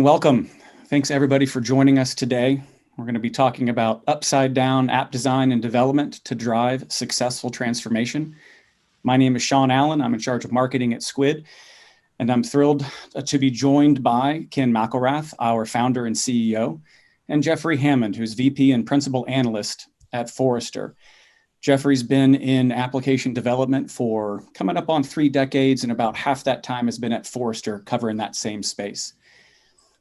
welcome. Thanks everybody for joining us today. We're going to be talking about upside down app design and development to drive successful transformation. My name is Sean Allen. I'm in charge of marketing at Skuid, and I'm thrilled to be joined by Ken McElrath, our founder and CEO, and Jeffrey Hammond, who's VP and Principal Analyst at Forrester. Jeffrey's been in application development for coming up on 3 decades, and about half that time has been at Forrester covering that same space.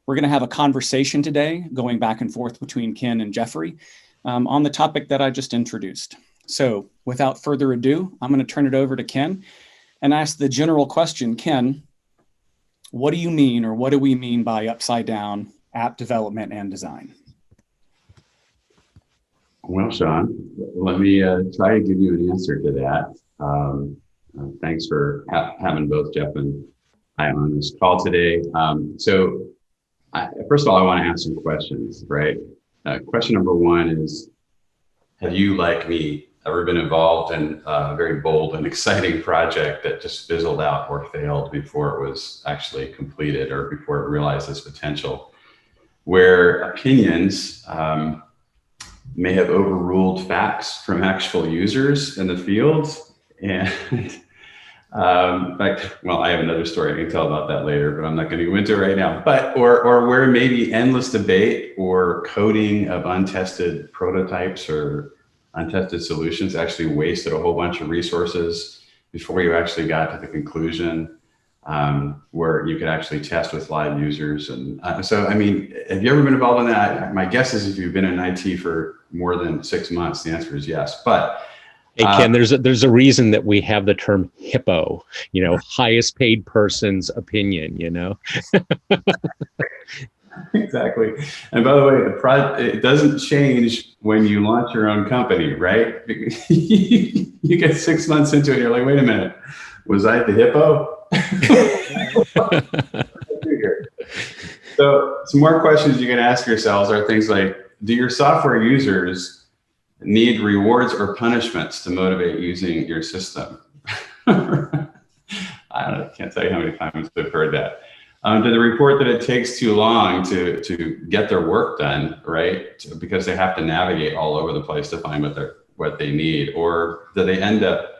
We're going to have a conversation today going back and forth between Ken and Jeffrey on the topic that I just introduced. So without further ado, I'm going to turn it over to Ken and ask the general question. Ken, what do you mean, or what do we mean by upside down app development and design? Well, Sean, let me try to give you an answer to that. Thanks for having both Jeff and I on this call today. First of all, I want to ask some questions, right? Question number one is, have you, like me, ever been involved in a very bold and exciting project that just fizzled out or failed before it was actually completed or before it realized its potential, where opinions may have overruled facts from actual users in the field? And in fact, well, I have another story I can tell about that later, but I'm not going to go into it right now. But or where maybe endless debate or coding of untested prototypes or untested solutions actually wasted a whole bunch of resources before you actually got to the conclusion where you could actually test with live users. And so, I mean, have you ever been involved in that? My guess is if you've been in IT for more than 6 months, the answer is yes. But hey, Ken, there's a reason that we have the term HIPPO, highest paid person's opinion, Exactly. And by the way, it doesn't change when you launch your own company, right? You get 6 months into it, you're like, wait a minute, was I the HIPPO? So some more questions you can ask yourselves are things like, do your software users need rewards or punishments to motivate using your system? I can't tell you how many times I've heard that. Do they report that it takes too long to get their work done, right? Because they have to navigate all over the place to find what they need, or do they end up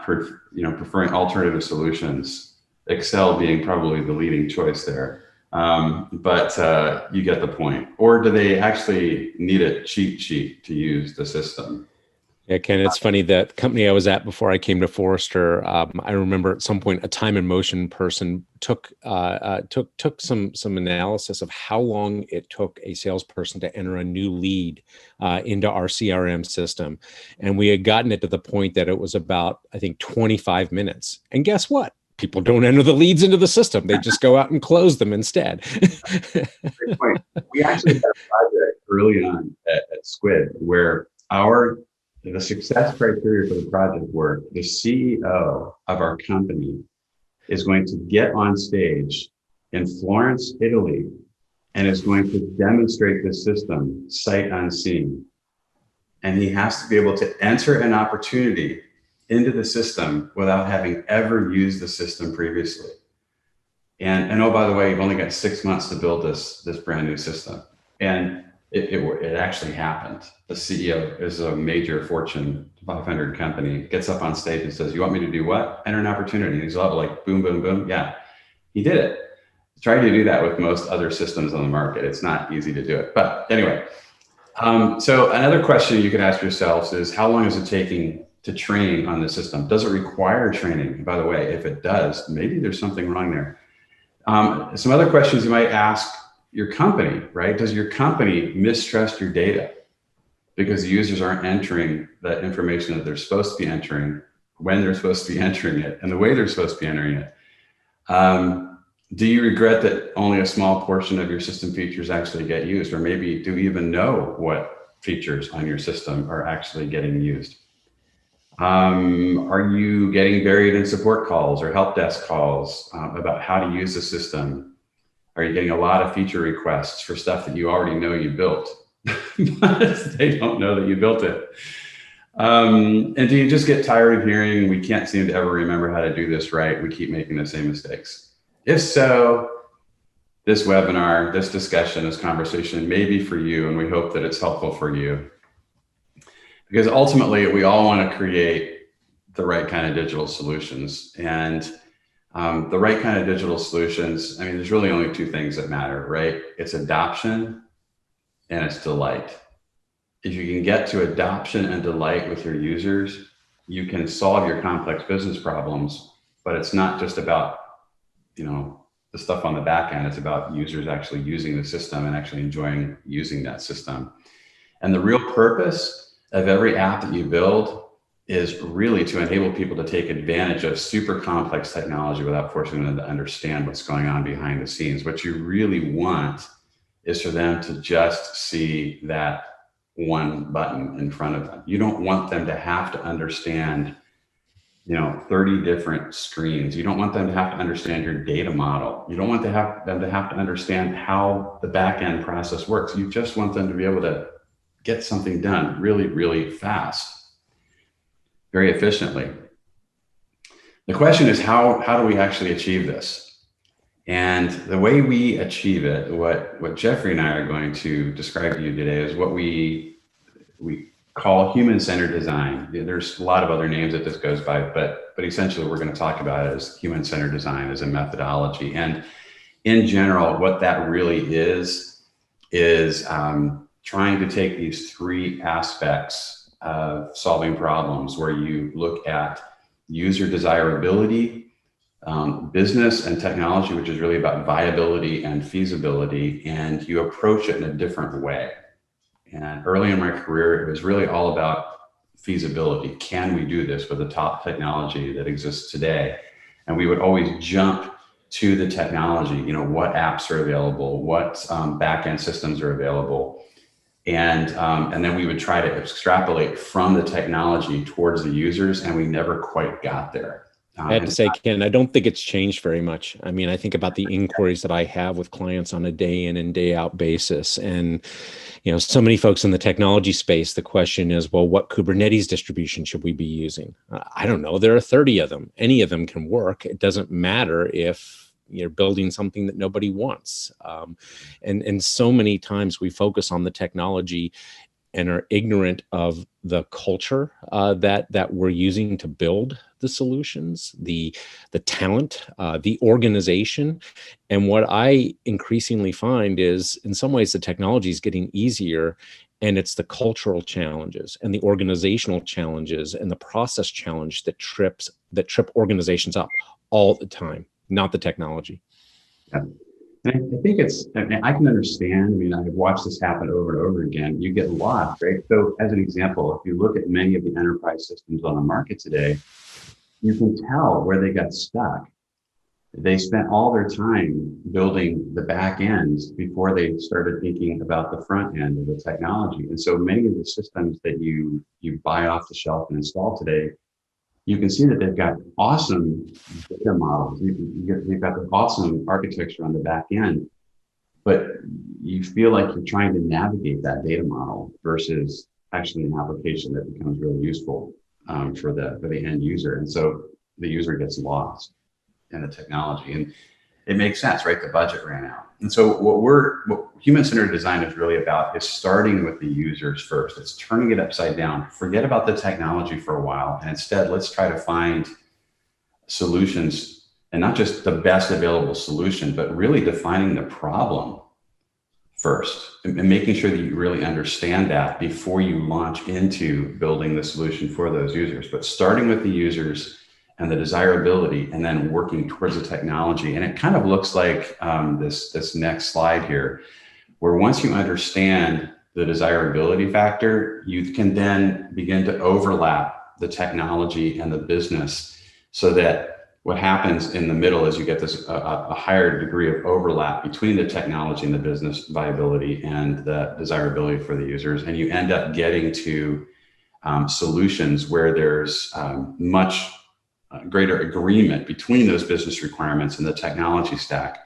preferring alternative solutions? Excel being probably the leading choice there. But you get the point. Or do they actually need a cheat sheet to use the system? Yeah, Ken, it's funny, that company I was at before I came to Forrester, I remember at some point a time and motion person took some analysis of how long it took a salesperson to enter a new lead into our CRM system. And we had gotten it to the point that it was about, I think, 25 minutes. And guess what? People don't enter the leads into the system. They just go out and close them instead. Great point. We actually had a project early on at Skuid where the success criteria for the project were the CEO of our company is going to get on stage in Florence, Italy, and is going to demonstrate the system sight unseen. And he has to be able to enter an opportunity into the system without having ever used the system previously. And oh, by the way, you've only got 6 months to build this brand new system. And it actually happened. The CEO is a major Fortune 500 company, gets up on stage and says, you want me to do what? Enter an opportunity. And he's all like, boom, boom, boom. Yeah, he did it. Try to do that with most other systems on the market. It's not easy to do it. But anyway, so another question you could ask yourselves is, how long is it taking to train on the system? Does it require training? And by the way, if it does, maybe there's something wrong there. Some other questions you might ask your company, right? Does your company mistrust your data because the users aren't entering that information that they're supposed to be entering when they're supposed to be entering it and the way they're supposed to be entering it? Do you regret that only a small portion of your system features actually get used? Or maybe do you even know what features on your system are actually getting used? Are you getting buried in support calls or help desk calls about how to use the system? Are you getting a lot of feature requests for stuff that you already know you built, but they don't know that you built it? And do you just get tired of hearing, we can't seem to ever remember how to do this right, we keep making the same mistakes? If so, this webinar, this discussion, this conversation may be for you, and we hope that it's helpful for you. Because ultimately, we all want to create the right kind of digital solutions. And the right kind of digital solutions, I mean, there's really only two things that matter, right? It's adoption and it's delight. If you can get to adoption and delight with your users, you can solve your complex business problems. But it's not just about, the stuff on the back end. It's about users actually using the system and actually enjoying using that system. And the real purpose of every app that you build is really to enable people to take advantage of super complex technology without forcing them to understand what's going on behind the scenes. What you really want is for them to just see that one button in front of them. You don't want them to have to understand 30 different screens. You don't want them to have to understand your data model. You don't want them to have to understand how the back end process works. You just want them to be able to get something done really, really fast, very efficiently. The question is, how do we actually achieve this? And the way we achieve it, what Jeffrey and I are going to describe to you today is what we call human-centered design. There's a lot of other names that this goes by, but essentially we're going to talk about it as human-centered design as a methodology. And in general, what that really is trying to take these three aspects of solving problems, where you look at user desirability, business and technology, which is really about viability and feasibility, and you approach it in a different way. And early in my career, it was really all about feasibility. Can we do this with the top technology that exists today? And we would always jump to the technology, what apps are available, what back-end systems are available. And then we would try to extrapolate from the technology towards the users, and we never quite got there. I have to say, Ken, I don't think it's changed very much. I mean, I think about the inquiries that I have with clients on a day in and day out basis. And, so many folks in the technology space, the question is, well, what Kubernetes distribution should we be using? I don't know. There are 30 of them. Any of them can work. It doesn't matter if you're building something that nobody wants. And so many times we focus on the technology and are ignorant of the culture that we're using to build the solutions, the talent, the organization. And what I increasingly find is, in some ways, the technology is getting easier, and it's the cultural challenges and the organizational challenges and the process challenge that trip organizations up all the time, not the technology. Yeah. And I think I can understand. I mean, I've watched this happen over and over again. You get lost, right? So as an example, if you look at many of the enterprise systems on the market today, you can tell where they got stuck. They spent all their time building the back ends before they started thinking about the front end of the technology. And so many of the systems that you buy off the shelf and install today, you can see that they've got awesome data models. They've got the awesome architecture on the back end, but you feel like you're trying to navigate that data model versus actually an application that becomes really useful for the end user. And so the user gets lost in the technology, and it makes sense, right? The budget ran out. And so what human-centered design is really about is starting with the users first. It's turning it upside down. Forget about the technology for a while, and instead let's try to find solutions, and not just the best available solution, but really defining the problem first and making sure that you really understand that before you launch into building the solution for those users. But starting with the users and the desirability, and then working towards the technology. And it kind of looks like this next slide here, where once you understand the desirability factor, you can then begin to overlap the technology and the business, so that what happens in the middle is you get this a higher degree of overlap between the technology and the business viability and the desirability for the users. And you end up getting to solutions where there's much greater agreement between those business requirements and the technology stack.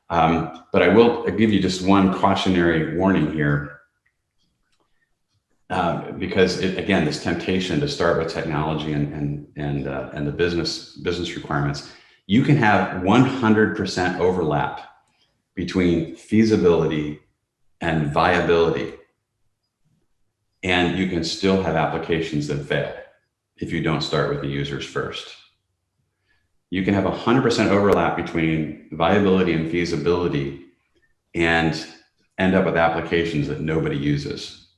But I will give you just one cautionary warning here, because again, this temptation to start with technology and the business requirements, you can have 100% overlap between feasibility and viability. And you can still have applications that fail if you don't start with the users first. You can have 100% overlap between viability and feasibility and end up with applications that nobody uses,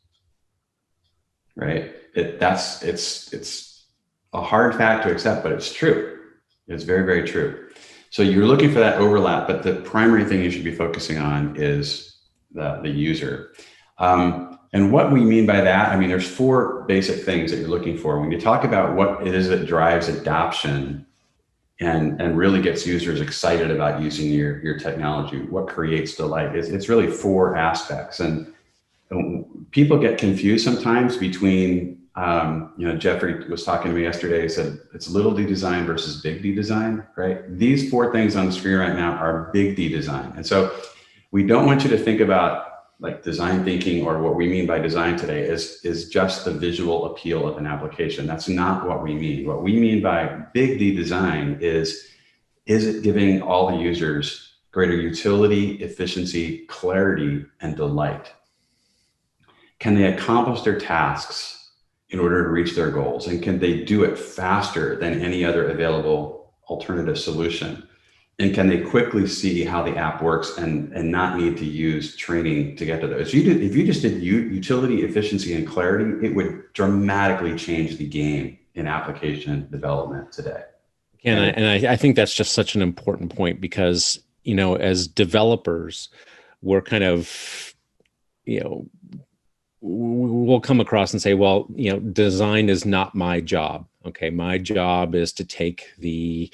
right? It's a hard fact to accept, but it's true. It's very, very true. So you're looking for that overlap, but the primary thing you should be focusing on is the user. And what we mean by that, I mean, there's 4 basic things that you're looking for. When you talk about what it is that drives adoption and really gets users excited about using your technology, what creates delight, it's really 4 aspects. And people get confused sometimes between, Jeffrey was talking to me yesterday, he said it's little d design versus big D design, right? These 4 things on the screen right now are big D design. And so we don't want you to think about like design thinking, or what we mean by design today is just the visual appeal of an application. That's not what we mean. What we mean by big D design is it giving all the users greater utility, efficiency, clarity, and delight? Can they accomplish their tasks in order to reach their goals? And can they do it faster than any other available alternative solution? And can they quickly see how the app works and not need to use training to get to those? If you just did utility, efficiency, and clarity, it would dramatically change the game in application development today. I think that's just such an important point, because, as developers, we're kind of, we'll come across and say, well, design is not my job. Okay, my job is to take the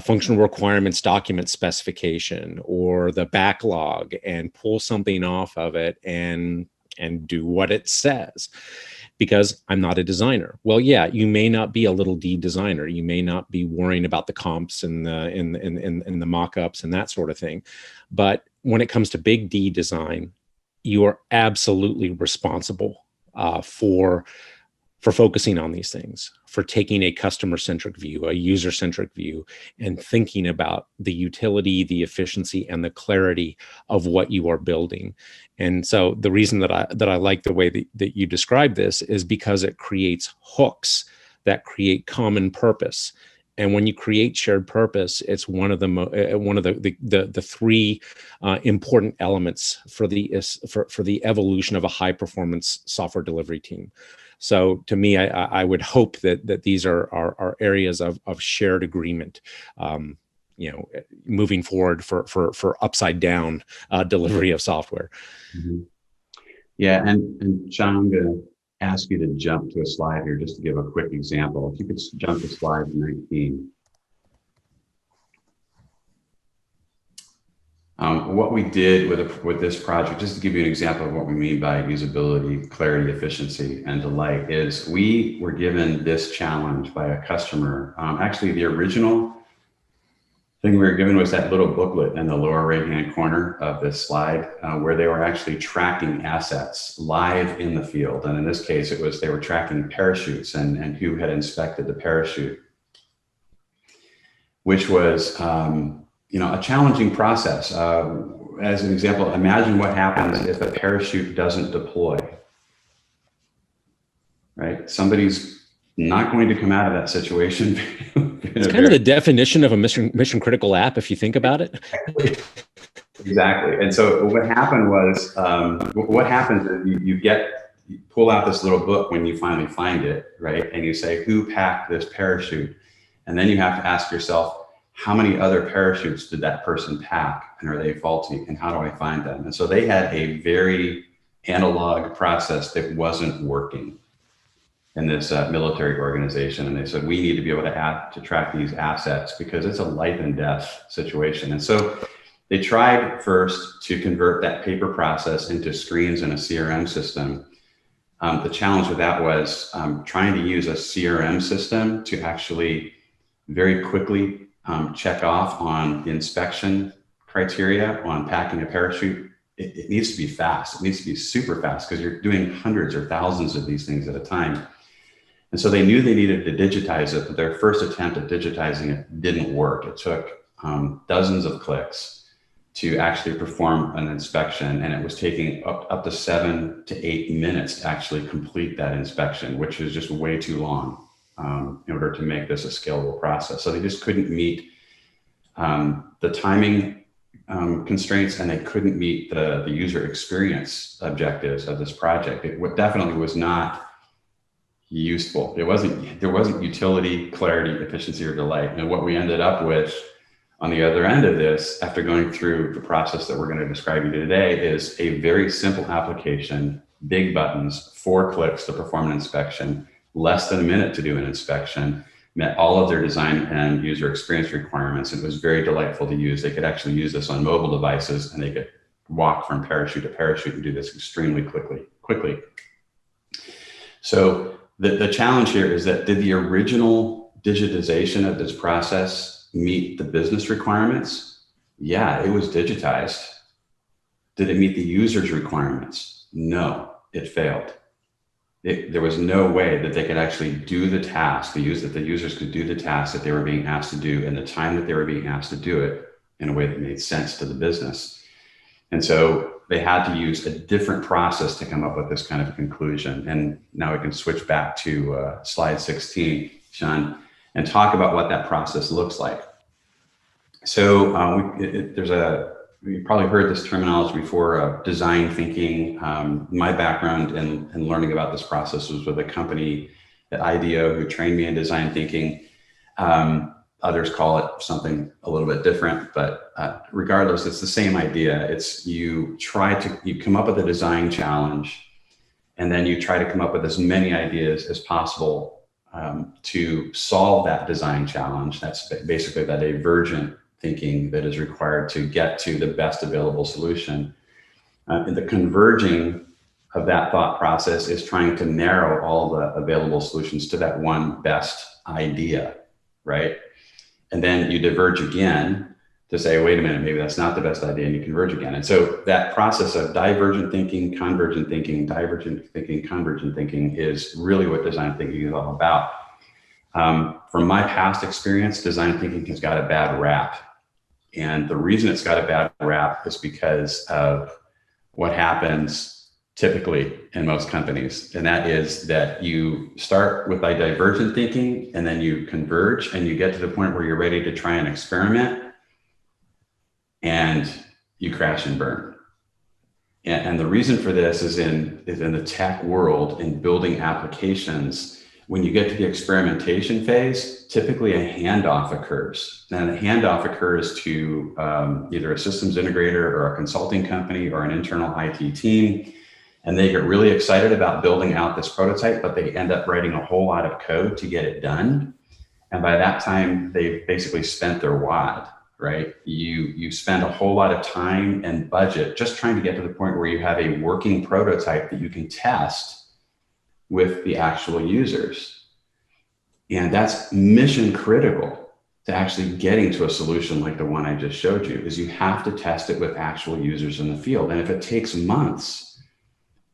functional requirements document specification or the backlog and pull something off of it and do what it says, because I'm not a designer. Well, yeah, you may not be a little D designer. You may not be worrying about the comps and the mock-ups and that sort of thing. But when it comes to big D design, you are absolutely responsible for focusing on these things, for taking a customer-centric view, a user-centric view, and thinking about the utility, the efficiency, and the clarity of what you are building. And so the reason that I like the way that you describe this is because it creates hooks that create common purpose. And when you create shared purpose, it's one of the 3 important elements for the evolution of a high-performance software delivery team. So to me, I would hope that these are areas of shared agreement, moving forward for upside down delivery of software. Mm-hmm. Yeah, and Sean, I'm going to ask you to jump to a slide here just to give a quick example. If you could jump to slide 19. What we did with this project, just to give you an example of what we mean by usability, clarity, efficiency, and delight, is we were given this challenge by a customer. Actually, the original thing we were given was that little booklet in the lower right-hand corner of this slide, where they were actually tracking assets live in the field. And in this case, they were tracking parachutes and who had inspected the parachute, which was a challenging process. As an example, imagine what happens if a parachute doesn't deploy, right? Somebody's not going to come out of that situation. It's kind of the definition of a mission critical app, if you think about it. Exactly. And so what happened was, what happens is you pull out this little book when you finally find it, right? And you say, who packed this parachute? And then you have to ask yourself, how many other parachutes did that person pack, and are they faulty, and how do I find them? And so they had a very analog process that wasn't working in this military organization. And they said, we need to be able to track these assets because it's a life and death situation. And so they tried first to convert that paper process into screens in a CRM system. The challenge with that was trying to use a CRM system to actually very quickly check off on the inspection criteria on packing a parachute. It needs to be fast. It needs to be super fast because you're doing hundreds or thousands of these things at a time. And so they knew they needed to digitize it, but their first attempt at digitizing it didn't work. It took dozens of clicks to actually perform an inspection, and it was taking up to 7 to 8 minutes to actually complete that inspection, which is just way too long in order to make this a scalable process. So they just couldn't meet the timing constraints, and they couldn't meet the user experience objectives of this project. It definitely was not useful. There wasn't utility, clarity, efficiency, or delight. And what we ended up with on the other end of this, after going through the process that we're going to describe you today, is a very simple application, big buttons, 4 clicks to perform an inspection, less than a minute to do an inspection, met all of their design and user experience requirements. It was very delightful to use. They could actually use this on mobile devices, and they could walk from parachute to parachute and do this extremely quickly. So the challenge here is that, did the original digitization of this process meet the business requirements? Yeah, it was digitized. Did it meet the user's requirements? No, it failed. There was no way that they could actually do the task, that the users could do the task that they were being asked to do in the time that they were being asked to do it in a way that made sense to the business. And so they had to use a different process to come up with this kind of conclusion. And now we can switch back to slide 16, Sean, and talk about what that process looks like. So you probably heard this terminology before, design thinking. My background in learning about this process was with a company at IDEO who trained me in design thinking. Others call it something a little bit different, but regardless, it's the same idea. It's you come up with a design challenge, and then you try to come up with as many ideas as possible to solve that design challenge. That's basically that divergent thinking that is required to get to the best available solution. And the converging of that thought process is trying to narrow all the available solutions to that one best idea, right? And then you diverge again to say, wait a minute, maybe that's not the best idea, and you converge again. And so that process of divergent thinking, convergent thinking, divergent thinking, convergent thinking is really what design thinking is all about. From my past experience, design thinking has got a bad rap. And the reason it's got a bad rap is because of what happens typically in most companies. And that is that you start with a divergent thinking, and then you converge, and you get to the point where you're ready to try an experiment, and you crash and burn. And the reason for this is in the tech world, in building applications, when you get to the experimentation phase, typically a handoff occurs. And the handoff occurs to either a systems integrator or a consulting company or an internal IT team. And they get really excited about building out this prototype, but they end up writing a whole lot of code to get it done. And by that time, they've basically spent their wad, right? You spend a whole lot of time and budget just trying to get to the point where you have a working prototype that you can test with the actual users. And that's mission critical to actually getting to a solution like the one I just showed you, is you have to test it with actual users in the field. And if it takes months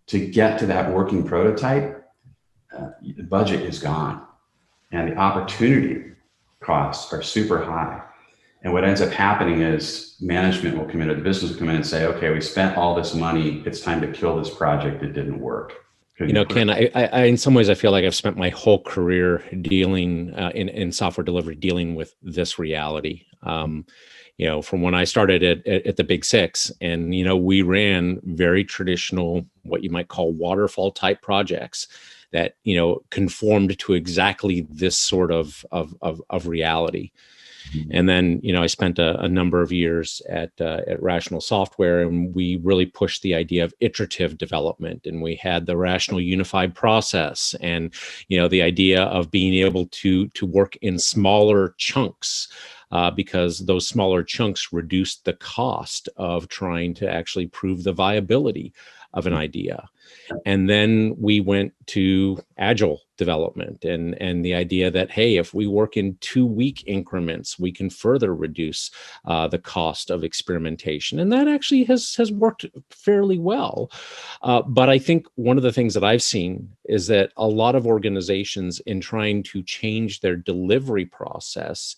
to get to that working prototype, the budget is gone and the opportunity costs are super high. And what ends up happening is management will come in, or the business will come in and say, okay, we spent all this money, it's time to kill this project, it didn't work. Ken, I in some ways, I feel like I've spent my whole career dealing in software delivery, dealing with this reality. From when I started at the Big Six, and, we ran very traditional, what you might call waterfall type projects that, conformed to exactly this sort of reality. And then, I spent a number of years at Rational Software, and we really pushed the idea of iterative development. And we had the Rational Unified Process, and the idea of being able to work in smaller chunks, because those smaller chunks reduced the cost of trying to actually prove the viability of an idea. And then we went to agile development and the idea that, hey, if we work in 2-week increments, we can further reduce the cost of experimentation. And that actually has worked fairly well. But I think one of the things that I've seen is that a lot of organizations, in trying to change their delivery process,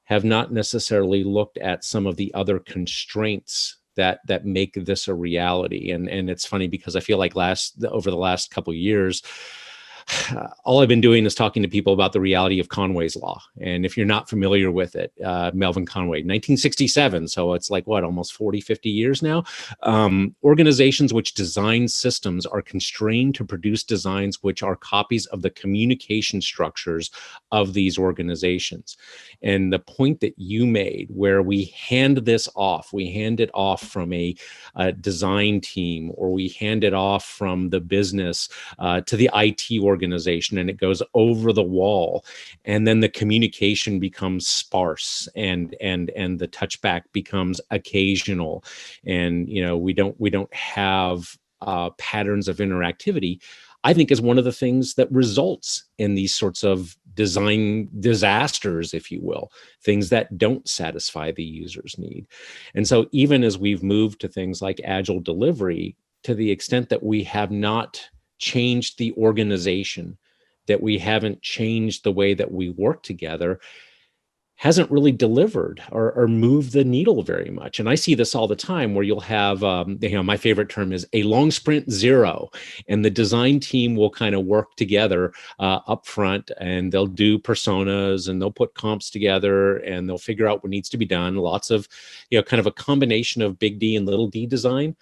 have not necessarily looked at some of the other constraints that make this a reality. And it's funny because I feel like over the last couple of years, all I've been doing is talking to people about the reality of Conway's Law. And if you're not familiar with it, Melvin Conway, 1967. So it's like, what, almost 40, 50 years now? Organizations which design systems are constrained to produce designs which are copies of the communication structures of these organizations. And the point that you made, where we hand it off from a design team, or we hand it off from the business to the IT organization, and it goes over the wall, and then the communication becomes sparse, and the touchback becomes occasional, and we don't have patterns of interactivity, I think is one of the things that results in these sorts of design disasters, if you will, things that don't satisfy the user's need. And so even as we've moved to things like agile delivery, to the extent that we have not changed the organization, that we haven't changed the way that we work together, hasn't really delivered or moved the needle very much. And I see this all the time, where you'll have, my favorite term is a long sprint zero, and the design team will kind of work together up front, and they'll do personas, and they'll put comps together, and they'll figure out what needs to be done. Lots of, kind of a combination of big D and little d design.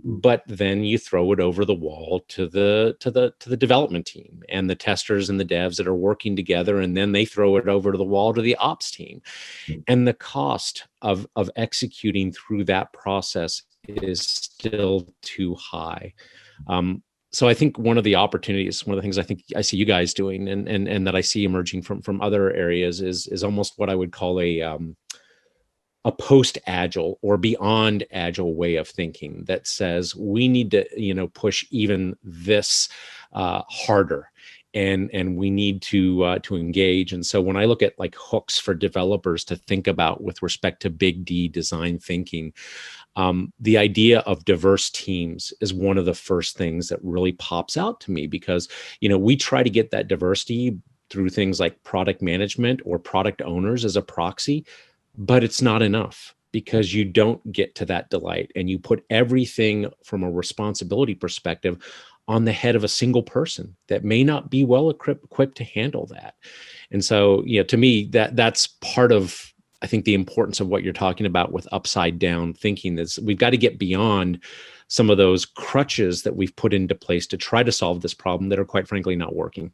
But then you throw it over the wall to the development team and the testers and the devs that are working together, and then they throw it over to the wall to the ops team. And the cost of executing through that process is still too high. So I think one of the things I think I see you guys doing, and that I see emerging from other areas, is almost what I would call a post-agile or beyond agile way of thinking, that says we need to push even this harder, and we need to engage. And so when I look at like hooks for developers to think about with respect to big D design thinking, the idea of diverse teams is one of the first things that really pops out to me, because we try to get that diversity through things like product management or product owners as a proxy. But it's not enough, because you don't get to that delight, and you put everything from a responsibility perspective on the head of a single person that may not be well equipped to handle that. And so, to me, that's part of, I think, the importance of what you're talking about with upside down thinking, is we've got to get beyond some of those crutches that we've put into place to try to solve this problem that are, quite frankly, not working.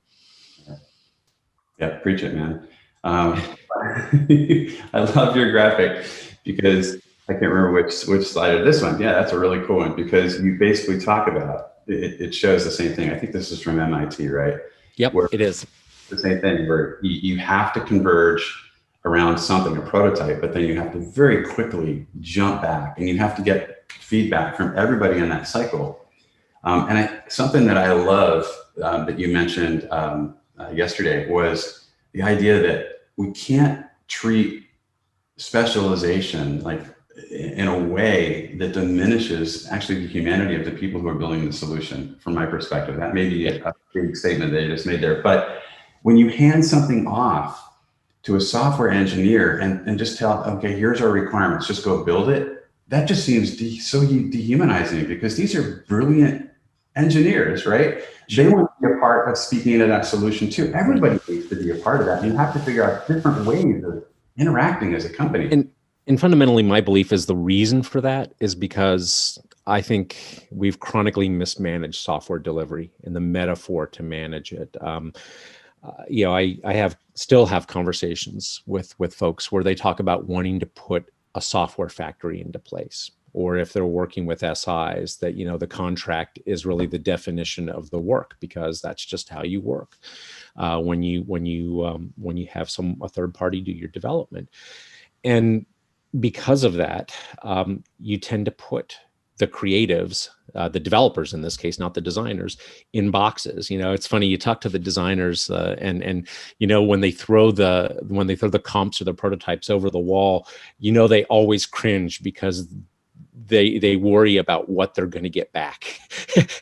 Yeah, preach it, man. I love your graphic, because I can't remember which slide of this one. Yeah, that's a really cool one, because you basically talk about it shows the same thing. I think this is from MIT, right? Yep, it is the same thing, where you have to converge around something, a prototype, but then you have to very quickly jump back, and you have to get feedback from everybody in that cycle. Something that I love that you mentioned yesterday was the idea that we can't treat specialization like in a way that diminishes actually the humanity of the people who are building the solution. From my perspective, that may be a big statement that you just made there, but when you hand something off to a software engineer and just tell, okay, here's our requirements, just go build it, that just seems so dehumanizing, because these are brilliant engineers, right? They want to be a part of speaking into that solution too. Everybody needs to be a part of that. You have to figure out different ways of interacting as a company. And fundamentally, my belief is the reason for that is because I think we've chronically mismanaged software delivery and the metaphor to manage it. I still have conversations with folks where they talk about wanting to put a software factory into place, or if they're working with SIs, that the contract is really the definition of the work, because that's just how you work when you have a third party do your development. And because of that, you tend to put the creatives, the developers in this case, not the designers, in boxes. It's funny, you talk to the designers and when they throw the comps or the prototypes over the wall, they always cringe, because they worry about what they're going to get back,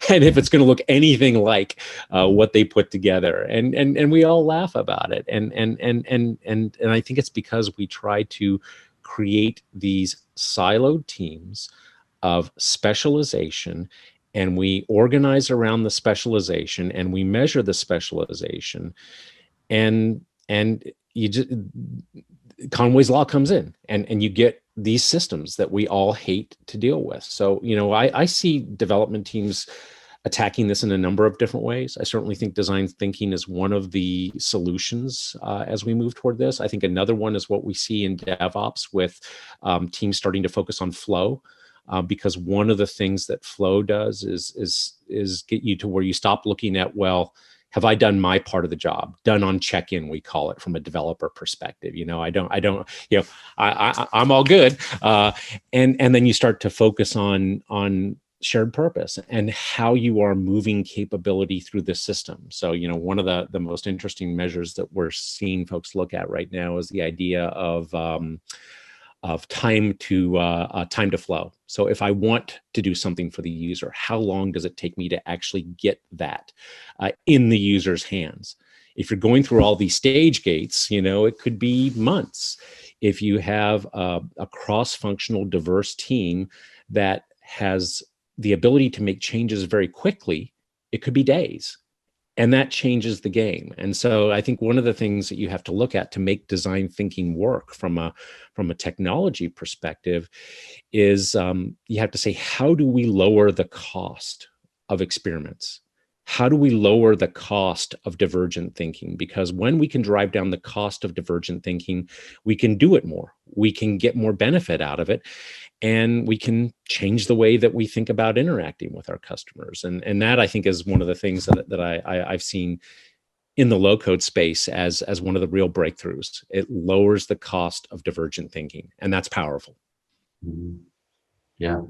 and if it's going to look anything like what they put together, and we all laugh about it, and I think it's because we try to create these siloed teams of specialization, and we organize around the specialization, and we measure the specialization, and you just, Conway's law comes in, and you get these systems that we all hate to deal with. So, I see development teams attacking this in a number of different ways. I certainly think design thinking is one of the solutions as we move toward this. I think another one is what we see in DevOps with teams starting to focus on flow. Because one of the things that flow does is get you to where you stop looking at, well, have I done my part of the job? Done on check-in, we call it, from a developer perspective. I'm all good. And then you start to focus on shared purpose and how you are moving capability through the system. So, one of the most interesting measures that we're seeing folks look at right now is the idea of time to flow. So if I want to do something for the user, how long does it take me to actually get that in the user's hands? If you're going through all these stage gates, it could be months. If you have a cross-functional, diverse team that has the ability to make changes very quickly, it could be days. And that changes the game. And so I think one of the things that you have to look at to make design thinking work from a technology perspective is you have to say, how do we lower the cost of experiments? How do we lower the cost of divergent thinking? Because when we can drive down the cost of divergent thinking, we can do it more. We can get more benefit out of it. And we can change the way that we think about interacting with our customers. And that, I think, is one of the things that I've seen in the low-code space as one of the real breakthroughs. It lowers the cost of divergent thinking, and that's powerful. Mm-hmm. Yeah.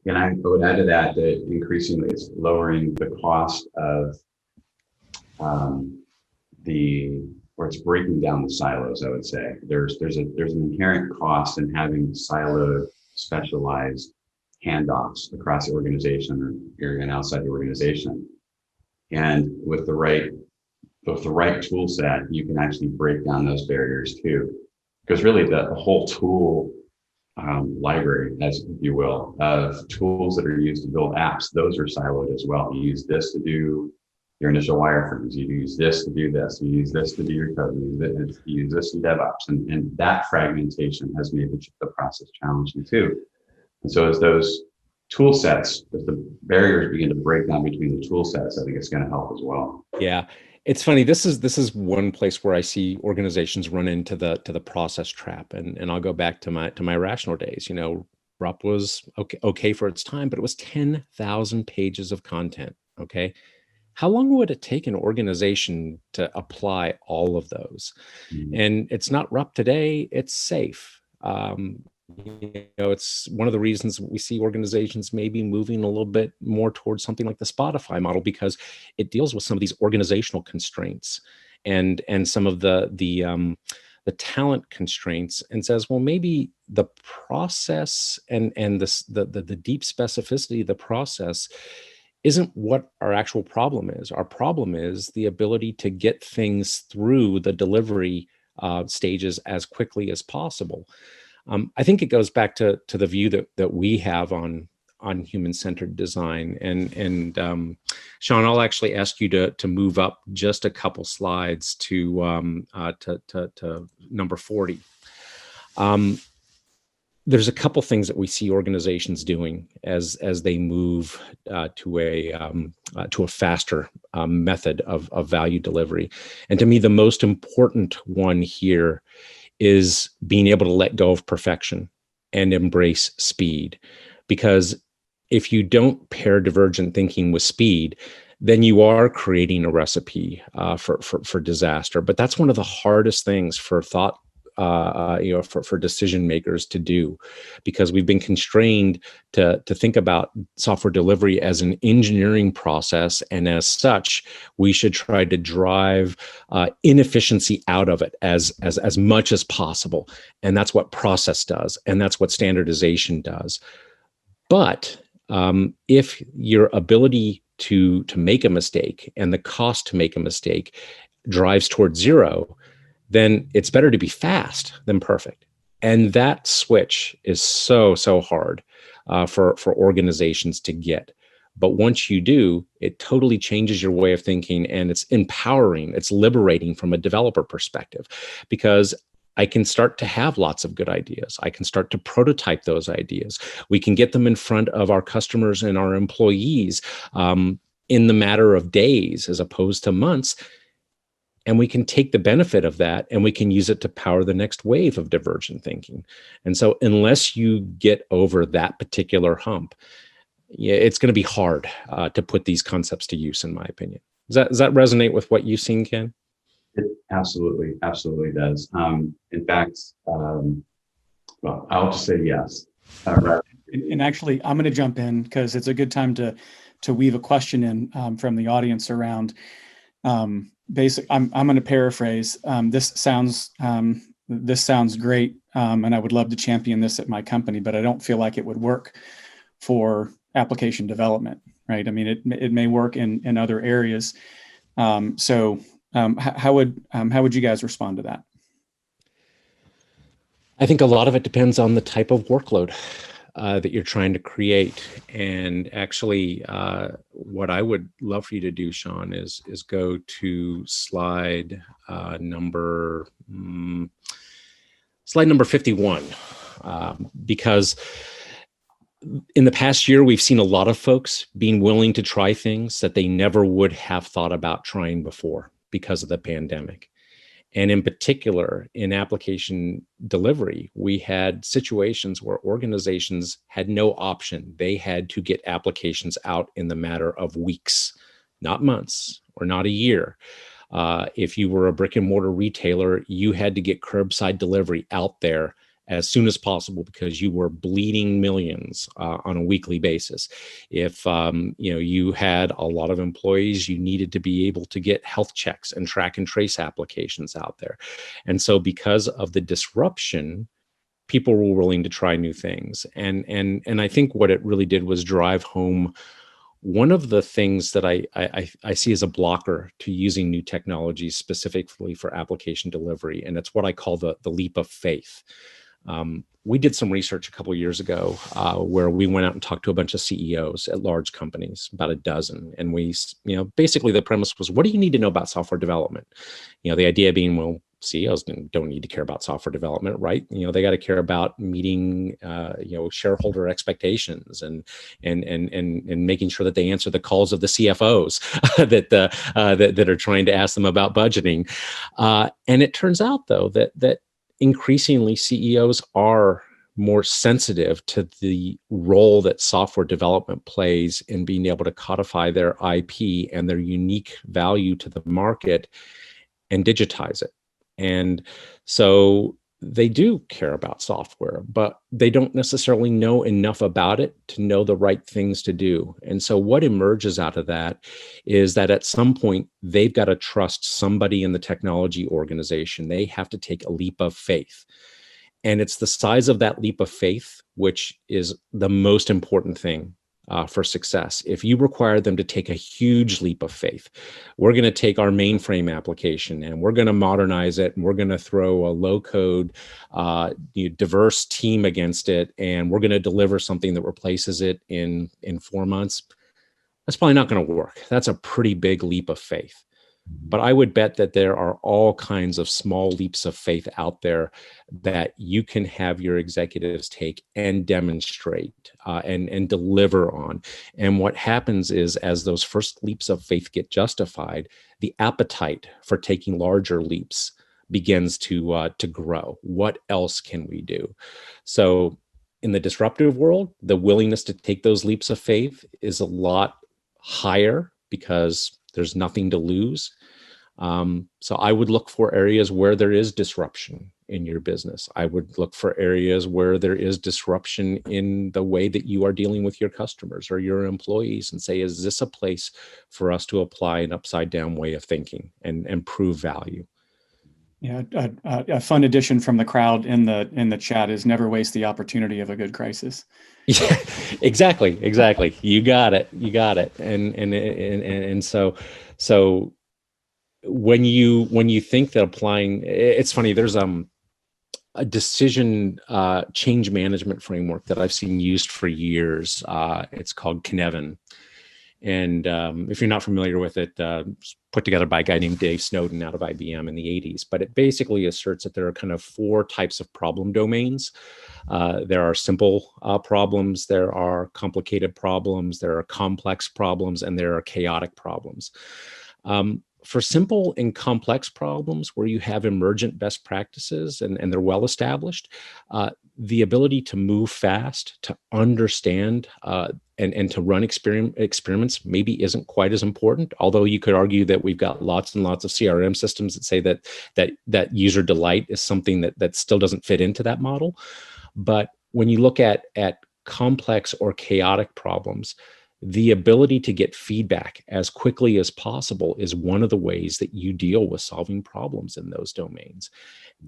And I would add to that increasingly it's lowering the cost of or it's breaking down the silos, I would say. There's an inherent cost in having siloed, specialized handoffs across the organization or and outside the organization. And with the right tool set, you can actually break down those barriers too. Because really the whole tool library, as if you will, of tools that are used to build apps, those are siloed as well. You use this to do your initial wireframes, you use this to do this, you use this to do your code, you use this in DevOps. And that fragmentation has made the process challenging too. And so as those tool sets, as the barriers begin to break down between the tool sets, I think it's going to help as well. Yeah. It's funny. This is one place where I see organizations run into the process trap, and I'll go back to my Rational days. RUP was okay for its time, but it was 10,000 pages of content. Okay, how long would it take an organization to apply all of those? Mm-hmm. And it's not RUP today; it's SAFe. It's one of the reasons we see organizations maybe moving a little bit more towards something like the Spotify model, because it deals with some of these organizational constraints and some of the talent constraints, and says, well, maybe the process and the deep specificity of the process isn't what our actual problem is. Our problem is the ability to get things through the delivery stages as quickly as possible. I think it goes back to the view that we have on human-centered design. And Sean, I'll actually ask you to move up just a couple slides to number 40. There's a couple things that we see organizations doing as they move to a faster method of value delivery. And to me, the most important one here is being able to let go of perfection and embrace speed. Because if you don't pair divergent thinking with speed, then you are creating a recipe for disaster. But that's one of the hardest things for for decision makers to do, because we've been constrained to think about software delivery as an engineering process, and as such, we should try to drive inefficiency out of it as much as possible. And that's what process does, and that's what standardization does. But if your ability to make a mistake and the cost to make a mistake drives towards zero, then it's better to be fast than perfect. And that switch is so hard for organizations to get. But once you do, it totally changes your way of thinking, and it's empowering, it's liberating from a developer perspective, because I can start to have lots of good ideas. I can start to prototype those ideas. We can get them in front of our customers and our employees in the matter of days as opposed to months. And we can take the benefit of that and we can use it to power the next wave of divergent thinking. And so unless you get over that particular hump, yeah, it's going to be hard to put these concepts to use, in my opinion. Does that resonate with what you've seen, Ken? It absolutely does. In fact, well, I'll just say yes. Right. And actually, I'm going to jump in because it's a good time to weave a question in from the audience around basic. I'm going to paraphrase. This sounds great, and I would love to champion this at my company, but I don't feel like it would work for application development, right? I mean, it may work in other areas. So how would you guys respond to that? I think a lot of it depends on the type of workload that you're trying to create. And actually, what I would love for you to do, Sean, is go to slide number 51, because in the past year, we've seen a lot of folks being willing to try things that they never would have thought about trying before because of the pandemic. And in particular, in application delivery, we had situations where organizations had no option. They had to get applications out in the matter of weeks, not months or not a year. If you were a brick and mortar retailer, you had to get curbside delivery out there as soon as possible because you were bleeding millions on a weekly basis. If you had a lot of employees, you needed to be able to get health checks and track and trace applications out there. And so because of the disruption, people were willing to try new things. And I think what it really did was drive home one of the things that I see as a blocker to using new technologies specifically for application delivery, and it's what I call the leap of faith. We did some research a couple of years ago where we went out and talked to a bunch of CEOs at large companies, about a dozen. And we, basically the premise was, what do you need to know about software development? The idea being, well, CEOs don't need to care about software development, right? They got to care about meeting, shareholder expectations and making sure that they answer the calls of the CFOs that are trying to ask them about budgeting. And it turns out, though, that increasingly CEOs are more sensitive to the role that software development plays in being able to codify their IP and their unique value to the market and digitize it. And so they do care about software, but they don't necessarily know enough about it to know the right things to do. And so what emerges out of that is that at some point, they've got to trust somebody in the technology organization. They have to take a leap of faith. And it's the size of that leap of faith, which is the most important thing for success. If you require them to take a huge leap of faith, we're going to take our mainframe application and we're going to modernize it, and we're going to throw a low-code, diverse team against it, and we're going to deliver something that replaces it in 4 months. That's probably not going to work. That's a pretty big leap of faith. But I would bet that there are all kinds of small leaps of faith out there that you can have your executives take and demonstrate and deliver on. And what happens is, as those first leaps of faith get justified, the appetite for taking larger leaps begins to grow. What else can we do? So in the disruptive world, the willingness to take those leaps of faith is a lot higher because there's nothing to lose. So I would look for areas where there is disruption in your business. I would look for areas where there is disruption in the way that you are dealing with your customers or your employees, and say, is this a place for us to apply an upside down way of thinking and prove value? Yeah, a fun addition from the crowd in the chat is never waste the opportunity of a good crisis. Yeah, exactly. You got it. And so when you think that applying, it's funny. There's a decision change management framework that I've seen used for years. It's called Ken. And if you're not familiar with it, put together by a guy named Dave Snowden out of IBM in the 80s. But it basically asserts that there are kind of 4 types of problem domains. There are simple problems, there are complicated problems, there are complex problems, and there are chaotic problems. For simple and complex problems where you have emergent best practices and they're well established, the ability to move fast, to understand, and to run experiments maybe isn't quite as important. Although you could argue that we've got lots and lots of CRM systems that say that user delight is something that still doesn't fit into that model. But when you look at complex or chaotic problems, the ability to get feedback as quickly as possible is one of the ways that you deal with solving problems in those domains.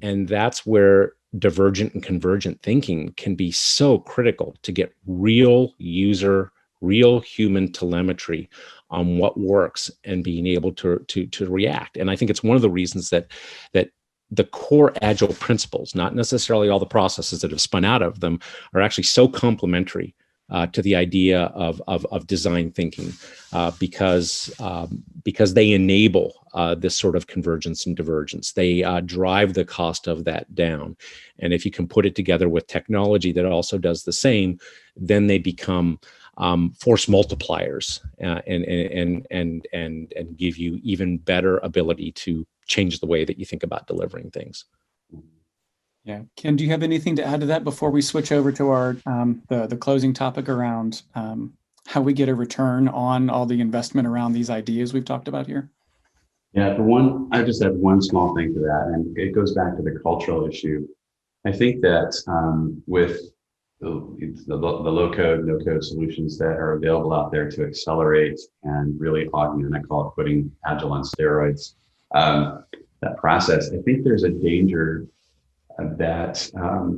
And that's where divergent and convergent thinking can be so critical to get real human telemetry on what works and being able to react. And I think it's one of the reasons that the core agile principles, not necessarily all the processes that have spun out of them, are actually so complementary to the idea of design thinking, because they enable this sort of convergence and divergence. They drive the cost of that down, and if you can put it together with technology that also does the same, then they become force multipliers and give you even better ability to change the way that you think about delivering things. Yeah, Ken, do you have anything to add to that before we switch over to our the closing topic around how we get a return on all the investment around these ideas we've talked about here? Yeah, I just have one small thing to that, and it goes back to the cultural issue. I think that with the low-code, no-code solutions that are available out there to accelerate and really augment, I call it putting agile on steroids, that process, I think there's a danger that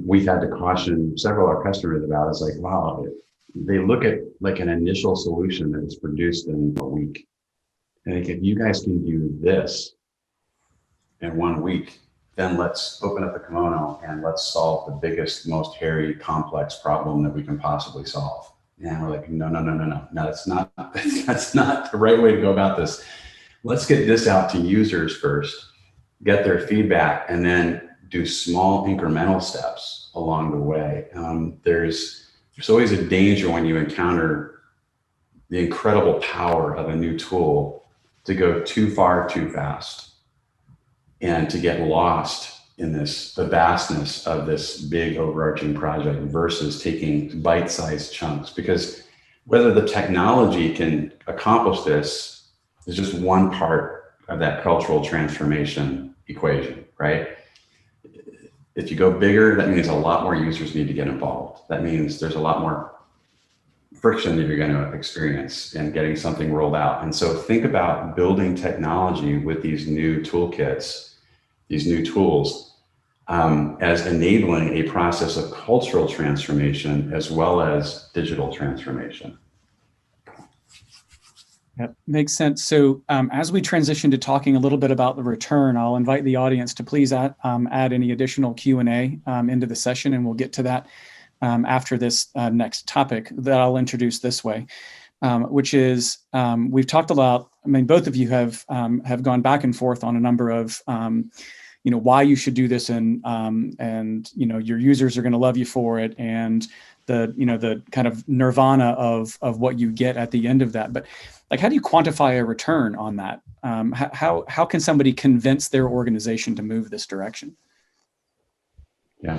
we've had to caution several of our customers about. Is like, wow, they look at like an initial solution that is produced in a week. And like, if you guys can do this in 1 week, then let's open up the kimono and let's solve the biggest, most hairy, complex problem that we can possibly solve. And we're like, no, that's not the right way to go about this. Let's get this out to users first, get their feedback, and then do small incremental steps along the way. There's always a danger when you encounter the incredible power of a new tool to go too far too fast and to get lost in the vastness of this big overarching project versus taking bite-sized chunks. Because whether the technology can accomplish this is just one part of that cultural transformation equation, right? If you go bigger, that means a lot more users need to get involved. That means there's a lot more friction that you're going to experience in getting something rolled out. And so think about building technology with these new toolkits, these new tools, as enabling a process of cultural transformation as well as digital transformation. Yep, makes sense. So as we transition to talking a little bit about the return, I'll invite the audience to please add any additional Q&A into the session, and we'll get to that after this next topic that I'll introduce this way, which is we've talked about. I mean, both of you have gone back and forth on a number of why you should do this, and your users are going to love you for it, and the kind of nirvana of what you get at the end of that. But like, how do you quantify a return on that? How can somebody convince their organization to move this direction? Yeah.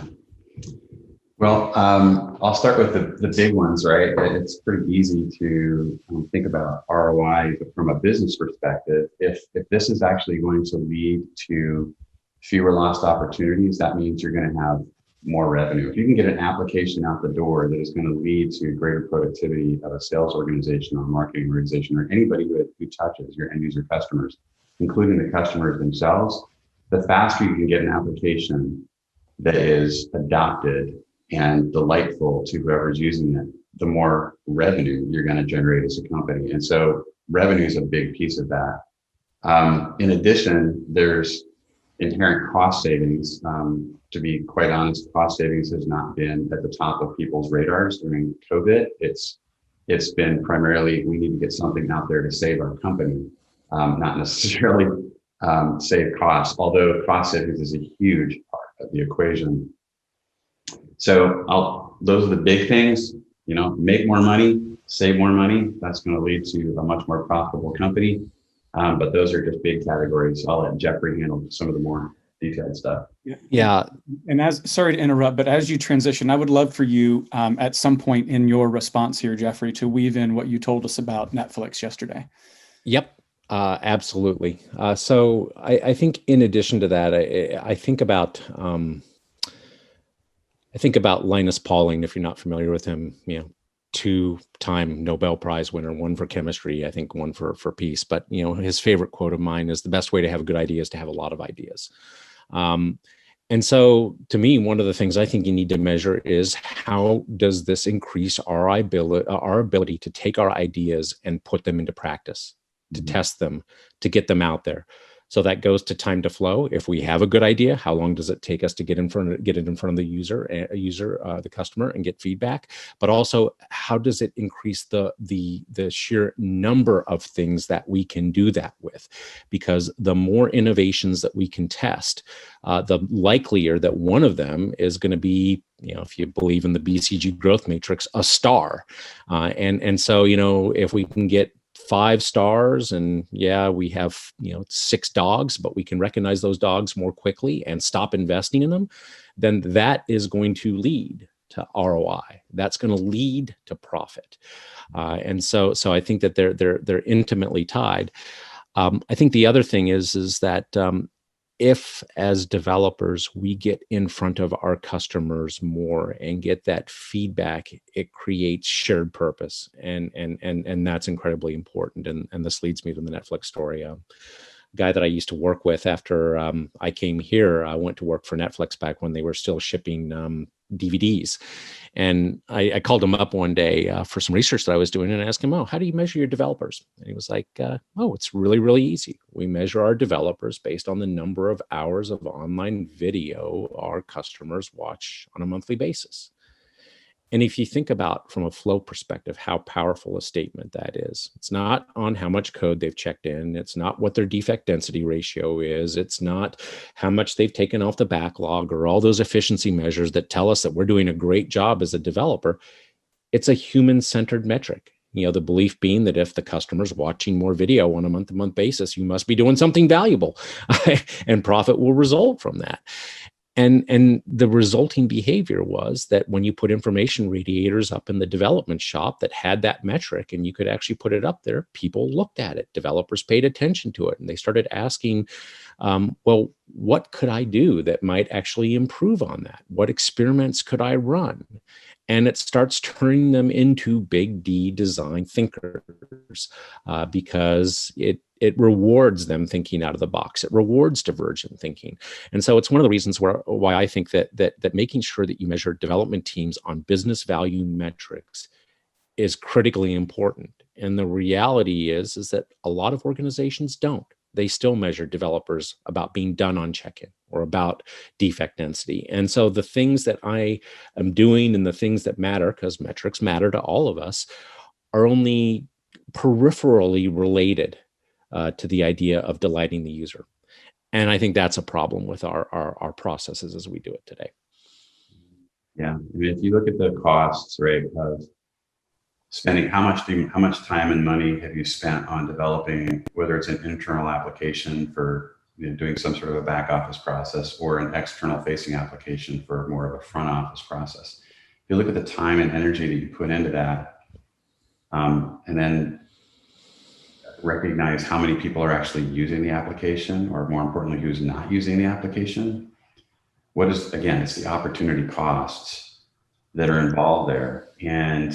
Well, I'll start with the big ones, right? It's pretty easy to think about ROI from a business perspective. If this is actually going to lead to fewer lost opportunities, that means you're going to have more revenue. If you can get an application out the door that is going to lead to greater productivity of a sales organization or a marketing organization or anybody who touches your end user customers, including the customers themselves, the faster you can get an application that is adopted and delightful to whoever's using it, the more revenue you're going to generate as a company. And so revenue is a big piece of that. In addition, there's inherent cost savings. To be quite honest, cost savings has not been at the top of people's radars during COVID. It's been primarily, we need to get something out there to save our company, not necessarily save costs, although cost savings is a huge part of the equation. So those are the big things, make more money, save more money. That's going to lead to a much more profitable company. But those are just big categories. I'll let Jeffrey handle some of the more detailed stuff. Yeah. And sorry to interrupt, but as you transition, I would love for you at some point in your response here, Jeffrey, to weave in what you told us about Netflix yesterday. Yep. Absolutely. So I think in addition to that, I think about Linus Pauling, if you're not familiar with him, 2-time Nobel Prize winner, one for chemistry, I think one for peace. But, his favorite quote of mine is the best way to have a good idea is to have a lot of ideas. And so to me, one of the things I think you need to measure is how does this increase our ability to take our ideas and put them into practice, to test them, to get them out there. So that goes to time to flow. If we have a good idea, how long does it take us to get it in front of the customer, and get feedback? But also, how does it increase the sheer number of things that we can do that with? Because the more innovations that we can test, the likelier that one of them is going to be, if you believe in the BCG growth matrix, a star. And so, if we can get 5 stars and we have 6 dogs, but we can recognize those dogs more quickly and stop investing in them, then that is going to lead to ROI. That's going to lead to profit. And so I think that they're intimately tied. I think the other thing is that if as developers we get in front of our customers more and get that feedback, it creates shared purpose, and that's incredibly important. And this leads me to the Netflix story. Guy that I used to work with after I came here, I went to work for Netflix back when they were still shipping DVDs. And I called him up one day for some research that I was doing, and I asked him, how do you measure your developers? And he was like, it's really, really easy. We measure our developers based on the number of hours of online video our customers watch on a monthly basis. And if you think about from a flow perspective, how powerful a statement that is, it's not on how much code they've checked in. It's not what their defect density ratio is. It's not how much they've taken off the backlog or all those efficiency measures that tell us that we're doing a great job as a developer. It's a human-centered metric. The belief being that if the customer's watching more video on a month-to-month basis, you must be doing something valuable and profit will result from that. And the resulting behavior was that when you put information radiators up in the development shop that had that metric and you could actually put it up there, people looked at it, developers paid attention to it, and they started asking, what could I do that might actually improve on that? What experiments could I run? And it starts turning them into big D design thinkers because it rewards them thinking out of the box. It rewards divergent thinking. And so it's one of the reasons why I think that making sure that you measure development teams on business value metrics is critically important. And the reality is that a lot of organizations don't. They still measure developers about being done on check-in or about defect density. And so the things that I am doing and the things that matter, because metrics matter to all of us, are only peripherally related to the idea of delighting the user. And I think that's a problem with our processes as we do it today. Yeah, if you look at the costs, right, of spending, how much time and money have you spent on developing, whether it's an internal application for doing some sort of a back office process or an external facing application for more of a front office process. If you look at the time and energy that you put into that, and then recognize how many people are actually using the application, or more importantly, who's not using the application, it's the opportunity costs that are involved there. And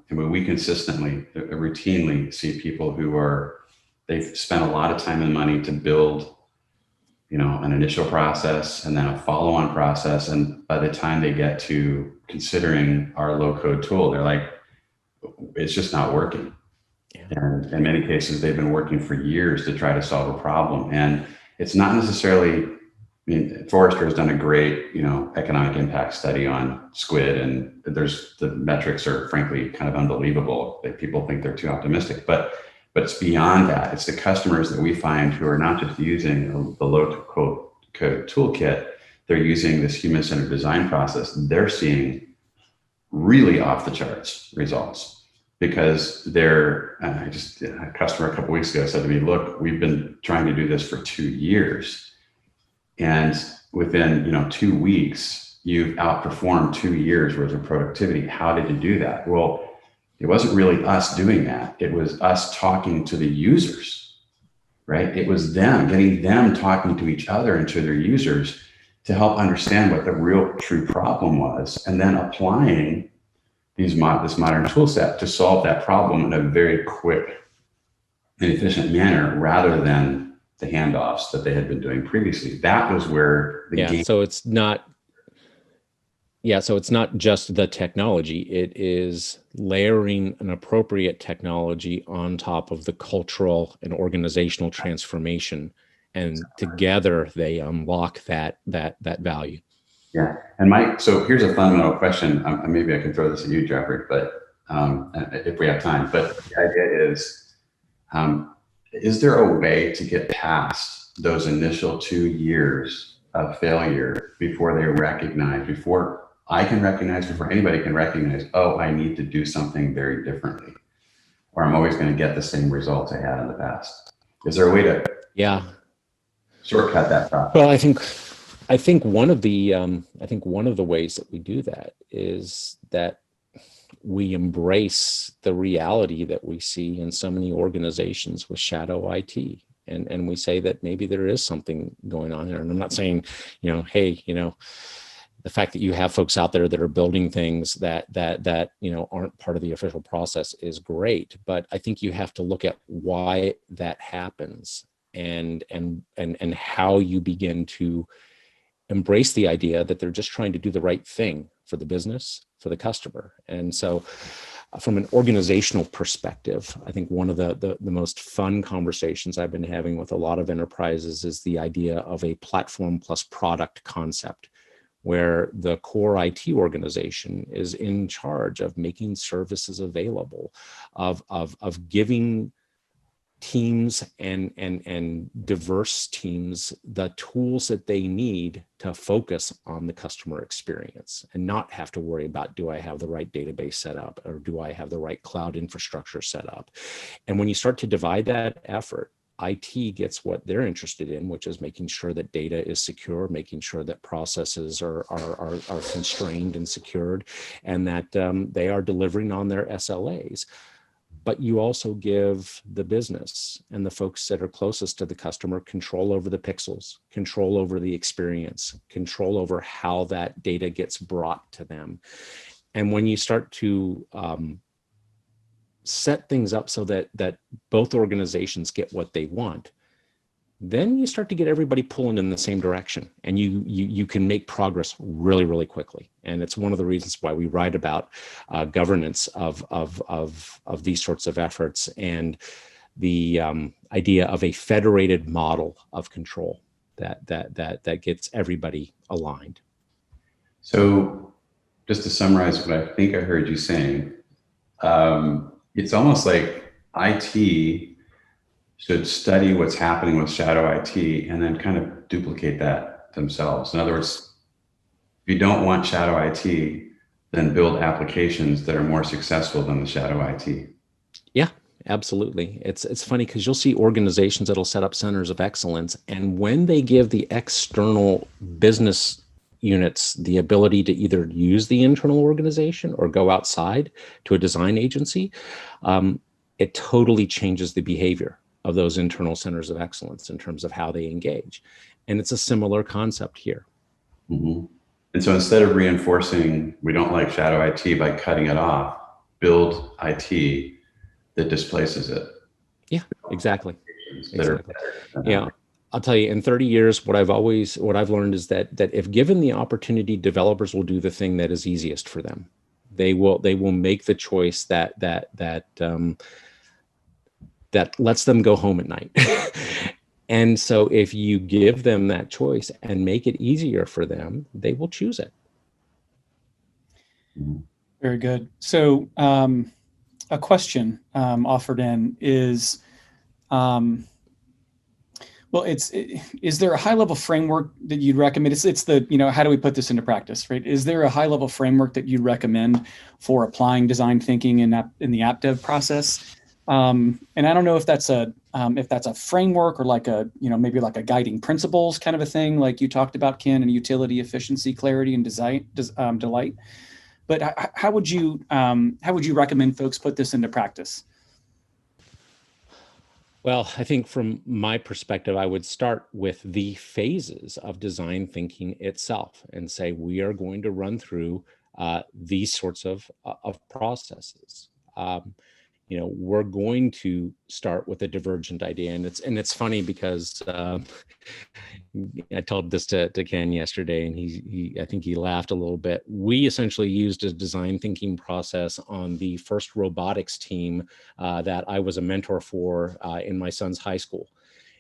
when we consistently, routinely see people they've spent a lot of time and money to build an initial process and then a follow-on process. And by the time they get to considering our low-code tool, they're like, it's just not working. Yeah. And in many cases, they've been working for years to try to solve a problem. And it's not necessarily, Forrester has done a great, economic impact study on Skuid, and the metrics are frankly kind of unbelievable. That people think they're too optimistic, but it's beyond that. It's the customers that we find who are not just using the low-code toolkit, they're using this human-centered design process. They're seeing really off the charts results because a customer a couple of weeks ago said to me, look, we've been trying to do this for 2 years. And within, 2 weeks, you've outperformed 2 years worth of productivity. How did you do that? Well, it wasn't really us doing that. It was us talking to the users, right? It was getting them talking to each other and to their users to help understand what the real true problem was, and then applying this modern tool set to solve that problem in a very quick and efficient manner rather than the handoffs that they had been doing previously. That was where the game. So it's not just the technology. It is layering an appropriate technology on top of the cultural and organizational transformation. And together they unlock that value. Yeah. And Mike, so here's a fundamental question. Maybe I can throw this at you, Jeffrey, but if we have time. But the idea is there a way to get past those initial 2 years of failure before I can recognize, before anybody can recognize, oh, I need to do something very differently, or I'm always going to get the same results I had in the past? Is there a way to shortcut that process? Well, I think one of the ways that we do that is that we embrace the reality that we see in so many organizations with shadow IT. And we say that maybe there is something going on here. And I'm not saying, hey, the fact that you have folks out there that are building things that aren't part of the official process is great. But I think you have to look at why that happens and how you begin to embrace the idea that they're just trying to do the right thing for the business, for the customer. And so from an organizational perspective, I think one of the most fun conversations I've been having with a lot of enterprises is the idea of a platform plus product concept, where the core IT organization is in charge of making services available, of giving teams and diverse teams the tools that they need to focus on the customer experience and not have to worry about, do I have the right database set up, or do I have the right cloud infrastructure set up? And when you start to divide that effort, IT gets what they're interested in, which is making sure that data is secure, making sure that processes are constrained and secured, and that they are delivering on their SLAs. But you also give the business and the folks that are closest to the customer control over the pixels, control over the experience, control over how that data gets brought to them. And when you start to set things up so that both organizations get what they want, then you start to get everybody pulling in the same direction, and you can make progress really, really quickly. And it's one of the reasons why we write about governance of these sorts of efforts, and the idea of a federated model of control that gets everybody aligned. So just to summarize what I think I heard you saying, it's almost like IT should study what's happening with shadow IT and then kind of duplicate that themselves. In other words, if you don't want shadow IT, then build applications that are more successful than the shadow IT. Yeah, absolutely. It's funny because you'll see organizations that'll set up centers of excellence, and when they give the external business units the ability to either use the internal organization or go outside to a design agency, it totally changes the behavior of those internal centers of excellence in terms of how they engage. And it's a similar concept here. Mm-hmm. And so instead of reinforcing, we don't like shadow IT by cutting it off, build IT that displaces it. Yeah, exactly. Yeah. I'll tell you, in 30 years, what I've learned is that if given the opportunity, developers will do the thing that is easiest for them. They will make the choice that lets them go home at night. And so if you give them that choice and make it easier for them, they will choose it. Very good. So a question offered in is, is there a high level framework that you'd recommend? It's the, how do we put this into practice, right? Is there a high level framework that you'd recommend for applying design thinking in the app dev process? And I don't know if that's a framework or like maybe like a guiding principles kind of a thing, like you talked about, Ken, and utility, efficiency, clarity, and delight. But how would you recommend folks put this into practice? Well, I think from my perspective, I would start with the phases of design thinking itself and say, we are going to run through these sorts of processes. We're going to start with a divergent idea, and it's funny because I told this to Ken yesterday, and I think he laughed a little bit. We essentially used a design thinking process on the first robotics team that I was a mentor for in my son's high school.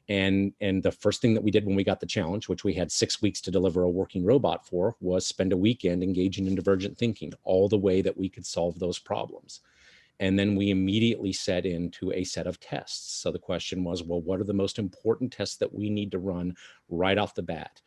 And the first thing that we did when we got the challenge, which we had 6 weeks to deliver a working robot for, was spend a weekend engaging in divergent thinking, all the way that we could solve those problems. And then we immediately set into a set of tests. So the question was, well, what are the most important tests that we need to run right off the bat?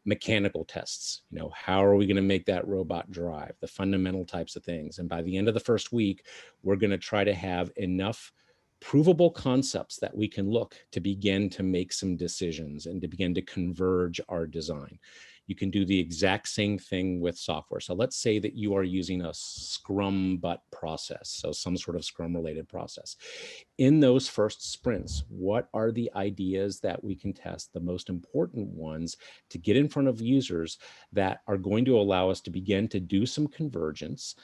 Mechanical tests, how are we going to make that robot drive? The fundamental types of things. And by the end of the first week, we're going to try to have enough provable concepts that we can look to begin to make some decisions and to begin to converge our design. You can do the exact same thing with software. So let's say that you are using a Scrum process, so some sort of Scrum related process. In those first sprints, what are the ideas that we can test, the most important ones, to get in front of users that are going to allow us to begin to do some convergence,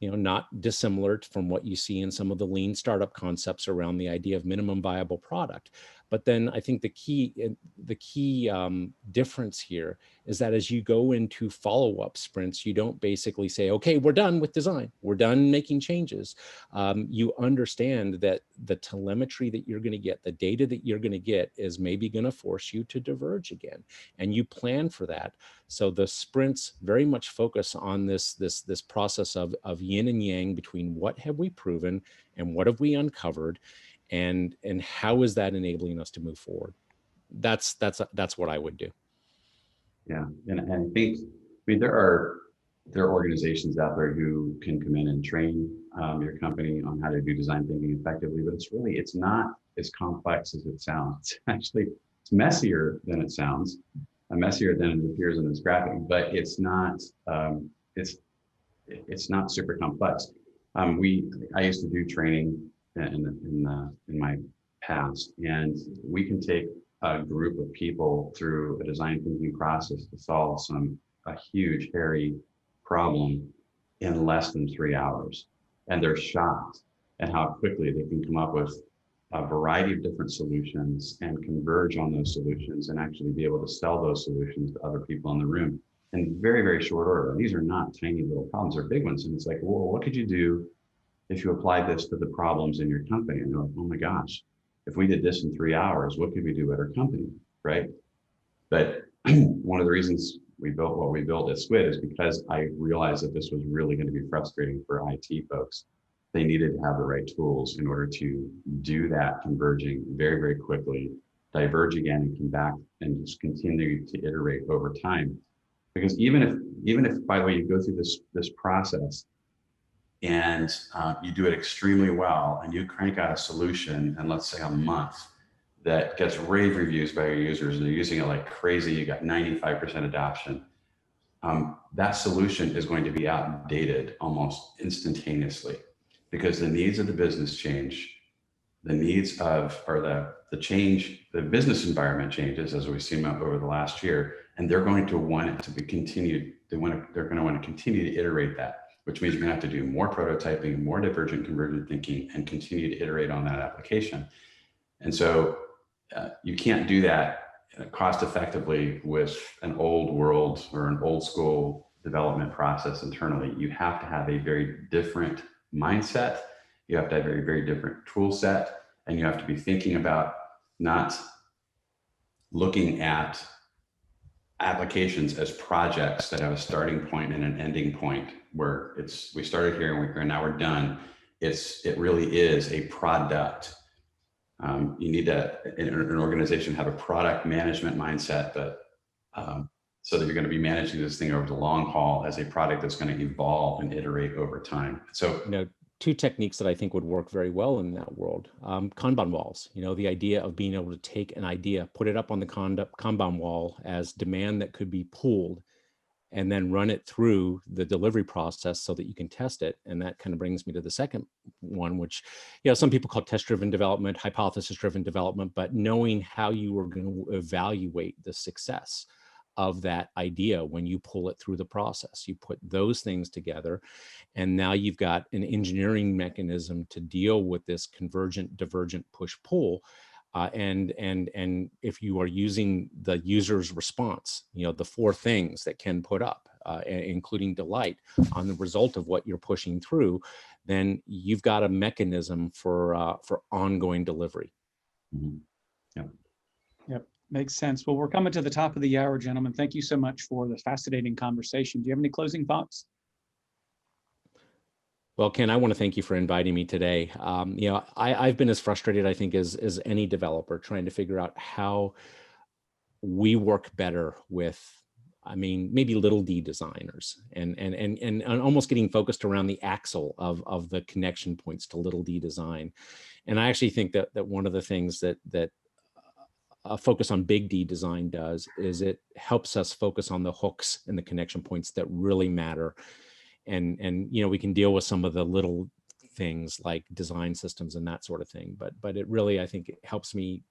not dissimilar from what you see in some of the lean startup concepts around the idea of minimum viable product. But then I think the key difference here is that as you go into follow-up sprints, you don't basically say, okay, we're done with design, we're done making changes. You understand that the telemetry that you're going to get, the data that you're going to get, is maybe going to force you to diverge again, and you plan for that. So the sprints very much focus on this process of yin and yang between what have we proven and what have we uncovered, and how is that enabling us to move forward. That's what I would do. Yeah, and I think, there are organizations out there who can come in and train your company on how to do design thinking effectively, but it's not as complex as it sounds. It's messier than it sounds, messier than it appears in this graphic, but it's not super complex. I used to do training in my past, and we can take a group of people through a design thinking process to solve a huge, hairy problem in less than 3 hours. And they're shocked at how quickly they can come up with a variety of different solutions and converge on those solutions and actually be able to sell those solutions to other people in the room in very, very short order. And they're not tiny little problems, they're big ones. And it's like, well, what could you do if you applied this to the problems in your company? And they're like, oh my gosh, if we did this in 3 hours, what could we do at our company, right? But one of the reasons we built what we built at Skuid is because I realized that this was really going to be frustrating for IT folks. They needed to have the right tools in order to do that converging very, very quickly, diverge again, and come back and just continue to iterate over time. Because even if, by the way, you go through this process and you do it extremely well, and you crank out a solution in, let's say, a month, that gets rave reviews by your users, and they're using it like crazy, you got 95% adoption, that solution is going to be outdated almost instantaneously, because the needs of the business change, the business environment changes, as we've seen over the last year, and they're going to want it to be continued. They're going to want to continue to iterate that, which means you're going to have to do more prototyping, more divergent convergent thinking, and continue to iterate on that application. And so you can't do that cost effectively with an old world or an old school development process internally. You have to have a very different mindset. You have to have a very, very different tool set, and you have to be thinking about not looking at applications as projects that have a starting point and an ending point, where we started here and now we're done. It really is a product. You need an organization have a product management mindset, but so that you're going to be managing this thing over the long haul as a product that's going to evolve and iterate over time. So, two techniques that I think would work very well in that world. Kanban walls, the idea of being able to take an idea, put it up on the Kanban wall as demand that could be pulled, and then run it through the delivery process so that you can test it. And that kind of brings me to the second one, which, some people call test-driven development, hypothesis-driven development, but knowing how you are going to evaluate the success of that idea when you pull it through the process. You put those things together, and now you've got an engineering mechanism to deal with this convergent, divergent, push-pull. And if you are using the user's response, the four things that Ken put up, including delight on the result of what you're pushing through, then you've got a mechanism for ongoing delivery. mm-hmm. Yep. Makes sense. Well, we're coming to the top of the hour, gentlemen. Thank you so much for the fascinating conversation. Do you have any closing thoughts? Well, Ken, I want to thank you for inviting me today. I've been as frustrated, I think, as any developer trying to figure out how we work better with, maybe little d designers and almost getting focused around the axle of the connection points to little d design. And I actually think that one of the things that a focus on big D design does is it helps us focus on the hooks and the connection points that really matter. And we can deal with some of the little things like design systems and that sort of thing. But it really, I think it helps me,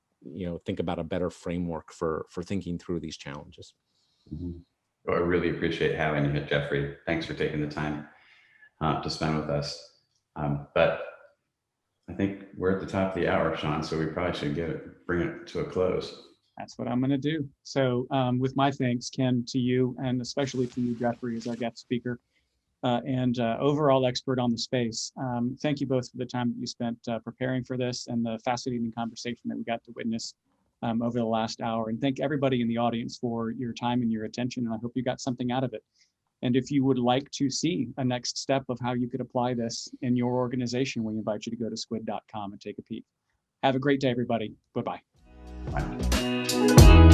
think about a better framework for thinking through these challenges. Mm-hmm. Well, I really appreciate having you, Jeffrey. Thanks for taking the time to spend with us. But I think we're at the top of the hour, Sean, so we probably should bring it to a close. That's what I'm going to do. So with my thanks, Ken, to you, and especially to you, Jeffrey, as our guest speaker and overall expert on the space. Thank you both for the time that you spent preparing for this and the fascinating conversation that we got to witness over the last hour. And thank everybody in the audience for your time and your attention. And I hope you got something out of it. And if you would like to see a next step of how you could apply this in your organization, we invite you to go to skuid.com and take a peek. Have a great day, everybody. Bye-bye. Bye.